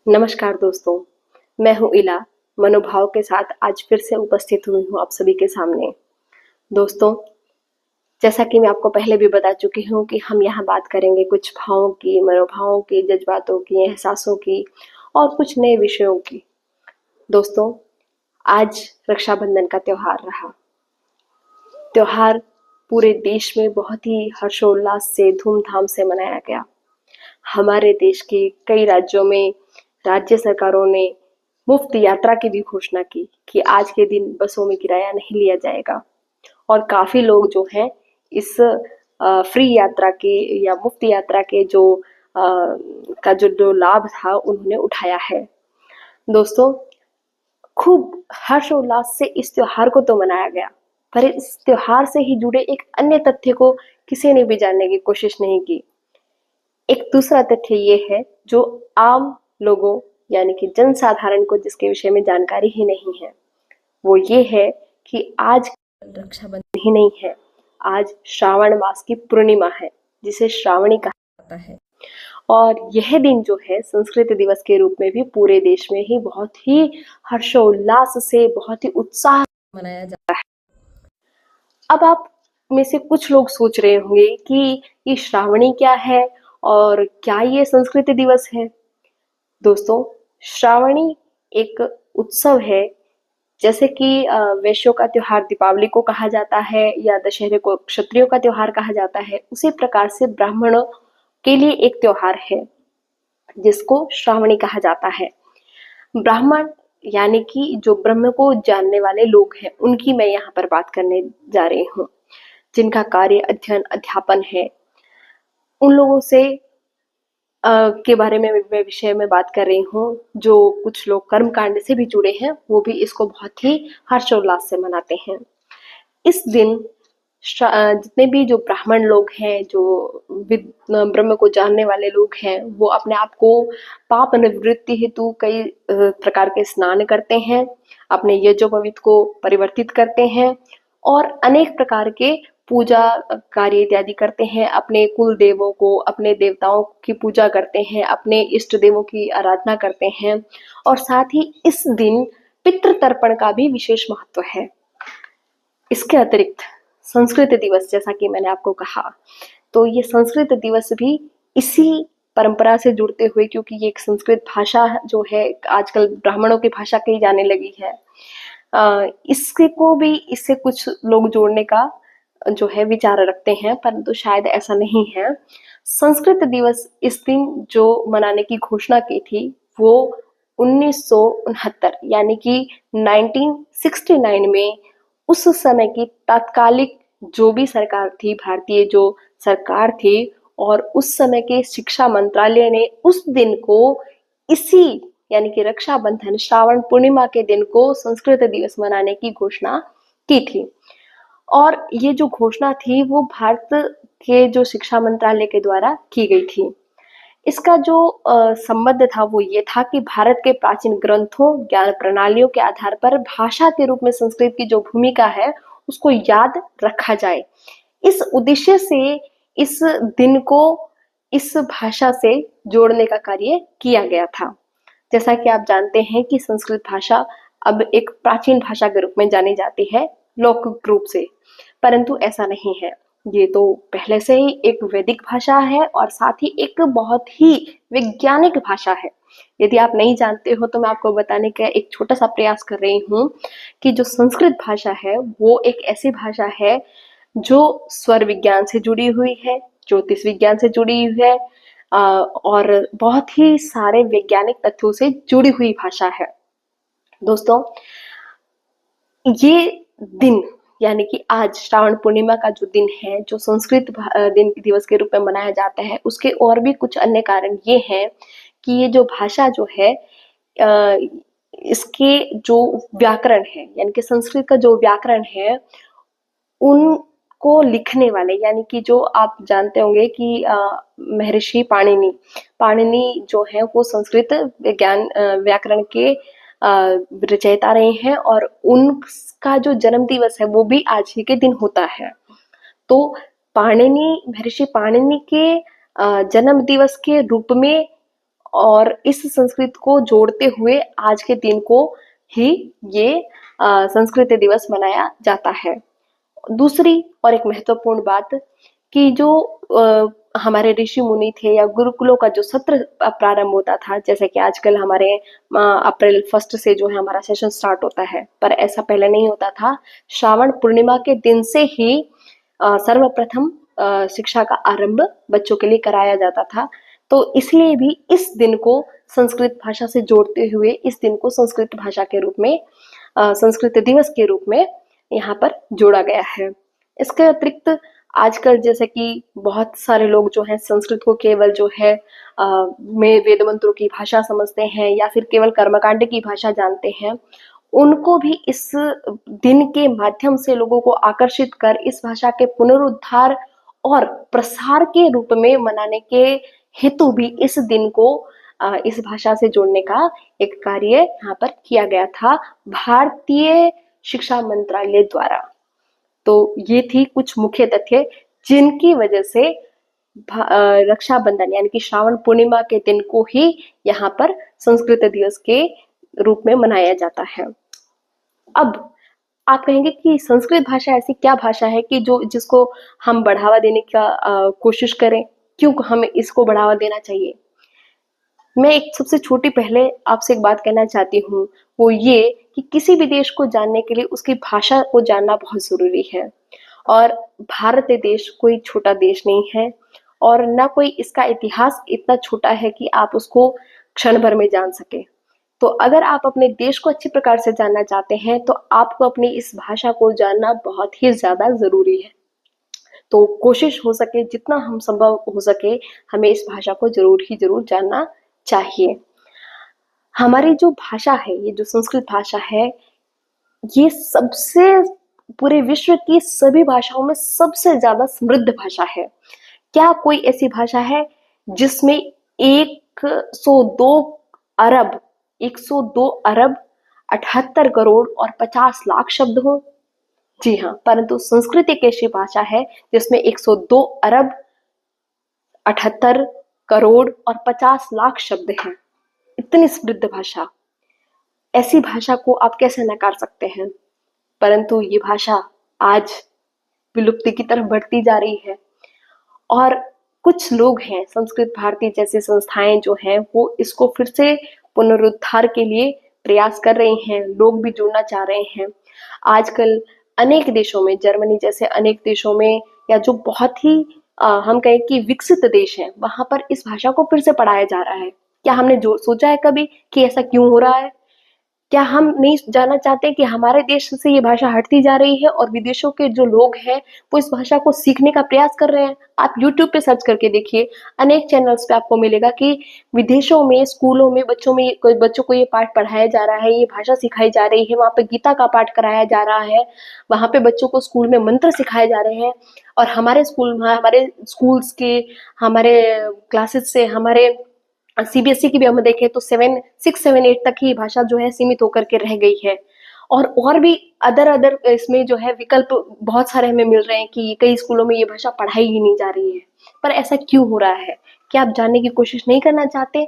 नमस्कार दोस्तों, मैं हूँ इला। मनोभाव के साथ आज फिर से उपस्थित हुई हूँ आप सभी के सामने। दोस्तों, जैसा कि मैं आपको पहले भी बता चुकी हूँ कि हम यहाँ बात करेंगे कुछ भावों की, मनोभावों की, जज्बातों की, एहसासों की और कुछ नए विषयों की। दोस्तों, आज रक्षाबंधन का त्योहार रहा। त्योहार पूरे देश में बहुत ही हर्षोल्लास से, धूमधाम से मनाया गया। हमारे देश के कई राज्यों में राज्य सरकारों ने मुफ्त यात्रा की भी घोषणा की कि आज के दिन बसों में किराया नहीं लिया जाएगा और काफी लोग जो हैं इस फ्री यात्रा के या मुफ्त यात्रा के जो लाभ था उन्होंने उठाया है। दोस्तों, खूब हर्षोल्लास से इस त्योहार को तो मनाया गया, पर इस त्योहार से ही जुड़े एक अन्य तथ्य को किसी ने भी जानने की कोशिश नहीं की। एक दूसरा तथ्य ये है जो आम लोगों यानी कि जनसाधारण को जिसके विषय में जानकारी ही नहीं है, वो ये है कि आज रक्षाबंधन ही नहीं है, आज श्रावण मास की पूर्णिमा है जिसे श्रावणी कहा जाता है। और यह दिन जो है संस्कृत दिवस के रूप में भी पूरे देश में ही बहुत ही हर्षोल्लास से, बहुत ही उत्साह से मनाया जाता है। अब आप में से कुछ लोग सोच रहे होंगे कि ये श्रावणी क्या है और क्या ये संस्कृत दिवस है। दोस्तों, श्रावणी एक उत्सव है, जैसे कि वैश्यों का त्योहार दीपावली को कहा जाता है या दशहरे को क्षत्रियों का त्योहार कहा जाता है, उसी प्रकार से ब्राह्मणों के लिए एक त्योहार है जिसको श्रावणी कहा जाता है। ब्राह्मण यानी कि जो ब्रह्म को जानने वाले लोग हैं, उनकी मैं यहाँ पर बात करने जा रही हूँ, जिनका कार्य अध्ययन अध्यापन है। उन लोगों से के बारे में मैं विषय में बात कर रही हूँ। जो कुछ लोग कर्म कांड से भी जुड़े हैं, वो भी इसको बहुत ही हर्षोल्लास से मनाते हैं। इस दिन जितने भी जो ब्राह्मण लोग हैं, जो ब्रह्म को जानने वाले लोग हैं, वो अपने आप को पाप निवृत्ति हेतु कई प्रकार के स्नान करते हैं, अपने यज्ञोपवीत को परिवर्तित करते हैं और अनेक प्रकार के पूजा कार्य इत्यादि करते हैं। अपने कुल देवों को, अपने देवताओं की पूजा करते हैं, अपने इष्ट देवों की आराधना करते हैं और साथ ही इस दिन पितृ तर्पण का भी विशेष महत्व है। इसके अतिरिक्त संस्कृत दिवस, जैसा कि मैंने आपको कहा, तो ये संस्कृत दिवस भी इसी परंपरा से जुड़ते हुए, क्योंकि ये एक संस्कृत भाषा जो है आजकल ब्राह्मणों की भाषा कही जाने लगी है, इसके को भी इससे कुछ लोग जोड़ने का जो है विचार रखते हैं, परंतु शायद ऐसा नहीं है। संस्कृत दिवस इस दिन जो मनाने की घोषणा की थी वो 1969 यानी कि 1969 में उस समय की तात्कालिक जो भी सरकार थी, भारतीय जो सरकार थी, और उस समय के शिक्षा मंत्रालय ने उस दिन को इसी यानी कि रक्षाबंधन श्रावण पूर्णिमा के दिन को संस्कृत दिवस मनाने की घोषणा की थी। और ये जो घोषणा थी वो भारत के जो शिक्षा मंत्रालय के द्वारा की गई थी। इसका जो संबंध था वो ये था कि भारत के प्राचीन ग्रंथों, ज्ञान प्रणालियों के आधार पर भाषा के रूप में संस्कृत की जो भूमिका है उसको याद रखा जाए। इस उद्देश्य से इस दिन को इस भाषा से जोड़ने का कार्य किया गया था। जैसा कि आप जानते हैं कि संस्कृत भाषा अब एक प्राचीन भाषा के रूप में जानी जाती है लौकिक रूप से, परंतु ऐसा नहीं है। ये तो पहले से ही एक वैदिक भाषा है और साथ ही एक बहुत ही वैज्ञानिक भाषा है। यदि आप नहीं जानते हो तो मैं आपको बताने का एक छोटा सा प्रयास कर रही हूँ कि जो संस्कृत भाषा है वो एक ऐसी भाषा है जो स्वर विज्ञान से जुड़ी हुई है, ज्योतिष विज्ञान से जुड़ी हुई है और बहुत ही सारे वैज्ञानिक तथ्यों से जुड़ी हुई भाषा है। दोस्तों, ये दिन यानी कि आज श्रावण पूर्णिमा का जो दिन है, जो संस्कृत दिन दिवस के रूप में मनाया जाता है, उसके और भी कुछ अन्य कारण ये हैं कि ये जो भाषा जो है इसके जो व्याकरण है यानी कि संस्कृत का जो व्याकरण है, उनको लिखने वाले यानी कि जो आप जानते होंगे कि महर्षि पाणिनि पाणिनि जो है वो संस्कृत विज्ञान व्याकरण के रचयिता रहे हैं और उनका जो जन्म दिवस है वो भी आज ही के दिन होता है। तो महर्षि पाणिनि के जन्म दिवस के रूप में और इस संस्कृत को जोड़ते हुए आज के दिन को ही ये संस्कृत दिवस मनाया जाता है। दूसरी और एक महत्वपूर्ण बात कि जो हमारे ऋषि मुनि थे या गुरुकुलों का जो सत्र प्रारंभ होता था, जैसे कि आजकल हमारे अप्रैल 1 से जो है हमारा सेशन स्टार्ट होता है, पर ऐसा पहले नहीं होता था। श्रावण पूर्णिमा के दिन से ही सर्वप्रथम शिक्षा का आरंभ बच्चों के लिए कराया जाता था। तो इसलिए भी इस दिन को संस्कृत भाषा से जोड़ते हुए इस दिन को संस्कृत भाषा के रूप में संस्कृत दिवस के रूप में यहाँ पर जोड़ा गया है। इसके अतिरिक्त आजकल जैसे कि बहुत सारे लोग जो हैं संस्कृत को केवल जो है में वेद मंत्रों की भाषा समझते हैं या फिर केवल कर्मकांड की भाषा जानते हैं, उनको भी इस दिन के माध्यम से लोगों को आकर्षित कर इस भाषा के पुनरुद्धार और प्रसार के रूप में मनाने के हेतु भी इस दिन को इस भाषा से जोड़ने का एक कार्य यहाँ पर किया गया था भारतीय शिक्षा मंत्रालय द्वारा। तो ये थी कुछ मुख्य तथ्य जिनकी वजह से रक्षाबंधन यानी कि श्रावण पूर्णिमा के दिन को ही यहाँ पर संस्कृत दिवस के रूप में मनाया जाता है। अब आप कहेंगे कि संस्कृत भाषा ऐसी क्या भाषा है कि जिसको हम बढ़ावा देने का कोशिश करें, क्यों हमें इसको बढ़ावा देना चाहिए। मैं एक सबसे छोटी पहले आपसे एक बात कहना चाहती हूँ, वो ये कि किसी भी देश को जानने के लिए उसकी भाषा को जानना बहुत जरूरी है। और भारत देश कोई छोटा देश नहीं है और ना कोई इसका इतिहास इतना छोटा है कि आप उसको क्षण भर में जान सके। तो अगर आप अपने देश को अच्छी प्रकार से जानना चाहते हैं तो आपको अपनी इस भाषा को जानना बहुत ही ज्यादा जरूरी है। तो कोशिश हो सके जितना हम संभव हो सके हमें इस भाषा को जरूर ही जरूर जानना चाहिए। हमारी जो भाषा है, ये जो संस्कृत भाषा है, ये सबसे पूरे विश्व की सभी भाषाओं में सबसे ज्यादा समृद्ध भाषा है। क्या कोई ऐसी भाषा है जिसमें 102 अरब 102 अरब 78 करोड़ और 50 लाख शब्द हो? जी हाँ, परंतु संस्कृत एक ऐसी भाषा है जिसमें 102 अरब 78 करोड़ और 50 लाख शब्द हैं। इतनी समृद्ध भाषा, ऐसी भाषा को आप कैसे नकार सकते हैं। परंतु ये भाषा आज विलुप्ति की तरफ बढ़ती जा रही है और कुछ लोग हैं, संस्कृत भारती जैसी संस्थाएं जो हैं वो इसको फिर से पुनरुद्धार के लिए प्रयास कर रही हैं, लोग भी जुड़ना चाह रहे हैं। आजकल अनेक देशों में, जर्मनी जैसे अनेक देशों में, या जो बहुत ही हम कहें कि विकसित देश हैं, वहां पर इस भाषा को फिर से पढ़ाया जा रहा है। क्या हमने जो सोचा है कभी कि ऐसा क्यों हो रहा है? क्या हम नहीं जानना चाहते कि हमारे देश से ये भाषा हटती जा रही है और विदेशों के जो लोग हैं वो इस भाषा को सीखने का प्रयास कर रहे हैं? आप YouTube पे सर्च करके देखिए, अनेक चैनल्स पे आपको मिलेगा कि विदेशों में स्कूलों में बच्चों को ये पाठ पढ़ाया जा रहा है, ये भाषा सिखाई जा रही है, वहाँ पे गीता का पाठ कराया जा रहा है, वहाँ पे बच्चों को स्कूल में मंत्र सिखाए जा रहे हैं। और हमारे स्कूल्स के हमारे क्लासेस से हमारे सीबीएसई की भी हम देखें तो 6, 7, 8 तक ही भाषा जो है सीमित होकर के रह गई है। और भी अदर इसमें जो है विकल्प बहुत सारे हमें मिल रहे हैं कि कई स्कूलों में ये भाषा पढ़ाई ही नहीं जा रही है। पर ऐसा क्यों हो रहा है? क्या आप जानने की कोशिश नहीं करना चाहते?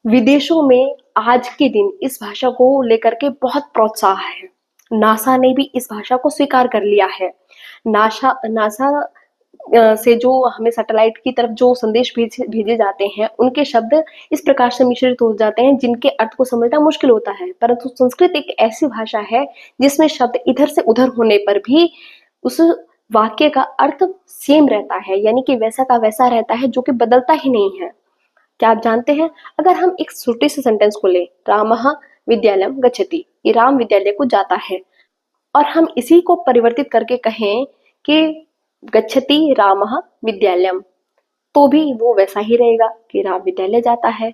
विदेशों में आज के दिन इस भाषा को लेकर के बहुत प्रोत्साहन है। नासा ने भी इस भाषा को स्वीकार कर लिया है। नासा से जो हमें सैटेलाइट की तरफ जो संदेश भेजे जाते हैं, उनके शब्द इस प्रकार से मिश्रित हो जाते हैं जिनके अर्थ को समझना मुश्किल होता है। परंतु संस्कृत एक ऐसी भाषा है जिसमें शब्द इधर से उधर होने पर भी उस वाक्य का अर्थ सेम रहता है, यानी कि वैसा का वैसा रहता है, जो कि बदलता ही नहीं है। क्या आप जानते हैं, अगर हम एक छोटे से सेंटेंस को लें, रामः विद्यालयम गच्छति, ये राम विद्यालय को जाता है, और हम इसी को परिवर्तित करके कहें कि गच्छति रामः विद्यालयम, तो भी वो वैसा ही रहेगा कि राम विद्यालय जाता है।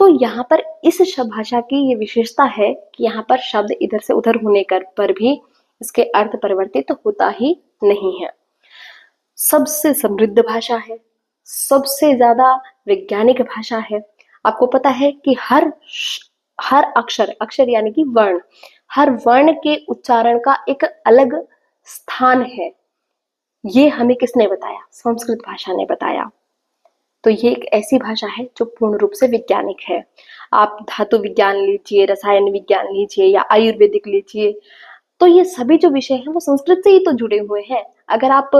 तो यहाँ पर इस भाषा की ये विशेषता है कि यहाँ पर शब्द इधर से उधर होने पर भी इसके अर्थ परिवर्तित तो होता ही नहीं है। सबसे समृद्ध भाषा है, सबसे ज्यादा वैज्ञानिक भाषा है। आपको पता है कि हर अक्षर यानी कि वर्ण, हर वर्ण के उच्चारण का एक अलग स्थान है। ये हमें किसने बताया? संस्कृत भाषा ने बताया। तो ये एक ऐसी भाषा है जो पूर्ण रूप से वैज्ञानिक है। आप धातु विज्ञान लीजिए, रसायन विज्ञान लीजिए या आयुर्वेदिक लीजिए, तो ये सभी जो विषय हैं वो संस्कृत से ही तो जुड़े हुए हैं। अगर आप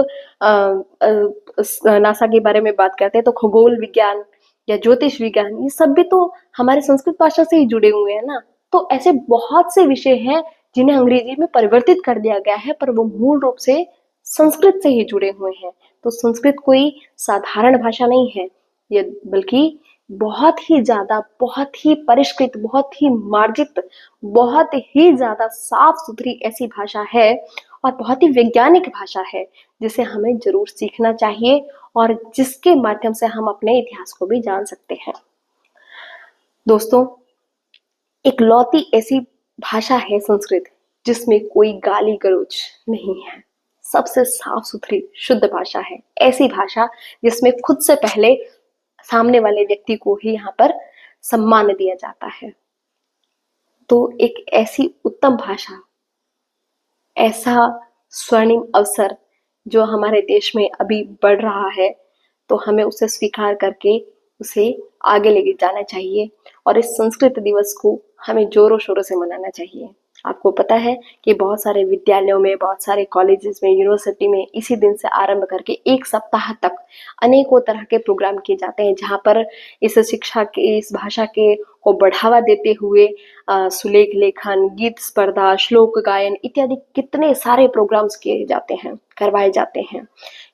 नासा के बारे में बात करते हैं तो खगोल विज्ञान या ज्योतिष विज्ञान, ये सब भी तो हमारे संस्कृत भाषा से ही जुड़े हुए हैं ना। तो ऐसे बहुत से विषय हैं जिन्हें अंग्रेजी में परिवर्तित कर दिया गया है, पर वो मूल रूप से संस्कृत से ही जुड़े हुए हैं। तो संस्कृत कोई साधारण भाषा नहीं है, ये बल्कि बहुत ही ज्यादा, बहुत ही परिष्कृत, बहुत ही मार्जित, बहुत ही ज्यादा साफ सुथरी ऐसी भाषा है और बहुत ही वैज्ञानिक भाषा है, जिसे हमें जरूर सीखना चाहिए और जिसके माध्यम से हम अपने इतिहास को भी जान सकते हैं। दोस्तों, इकलौती ऐसी भाषा है संस्कृत जिसमें कोई गाली गलौज नहीं है। सबसे साफ सुथरी शुद्ध भाषा है, ऐसी भाषा जिसमें खुद से पहले सामने वाले व्यक्ति को ही यहाँ पर सम्मान दिया जाता है। तो एक ऐसी उत्तम भाषा, ऐसा स्वर्णिम अवसर जो हमारे देश में अभी बढ़ रहा है, तो हमें उसे स्वीकार करके उसे आगे लेके जाना चाहिए और इस संस्कृत दिवस को हमें जोरों शोरों से मनाना चाहिए। आपको पता है कि बहुत सारे विद्यालयों में, बहुत सारे कॉलेजेस में, यूनिवर्सिटी में इसी दिन से आरंभ करके 1 सप्ताह तक अनेकों तरह के प्रोग्राम किए जाते हैं, जहाँ पर इस शिक्षा के, इस भाषा के को बढ़ावा देते हुए सुलेख लेखन, गीत स्पर्धा, श्लोक गायन इत्यादि कितने सारे प्रोग्राम्स किए जाते हैं, करवाए जाते हैं।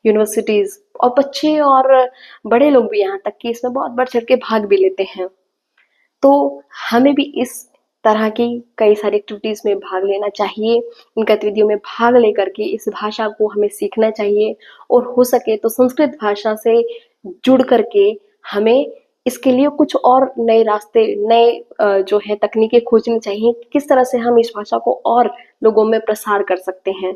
यूनिवर्सिटीज और बच्चे और बड़े लोग भी यहाँ तक कि इसमें बहुत बढ़ चढ़ के भाग भी लेते हैं। तो हमें भी इस तरह की कई सारी एक्टिविटीज में भाग लेना चाहिए, इन गतिविधियों में भाग लेकर के इस भाषा को हमें सीखना चाहिए और हो सके तो संस्कृत भाषा से जुड़ करके हमें इसके लिए कुछ और नए रास्ते, नए जो है तकनीकें खोजनी चाहिए। किस तरह से हम इस भाषा को और लोगों में प्रसार कर सकते हैं,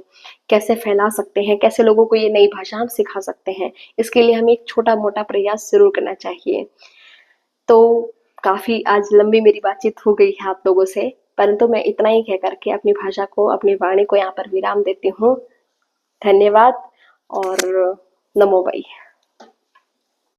कैसे फैला सकते हैं, कैसे लोगों को ये नई भाषा हम सिखा सकते हैं, इसके लिए हमें एक छोटा मोटा प्रयास जरूर करना चाहिए। तो काफी आज लंबी मेरी बातचीत हो गई है आप लोगों से, परंतु मैं इतना ही कह करके अपनी भाषा को, अपनी वाणी को यहाँ पर विराम देती हूँ। धन्यवाद और नमो बाई।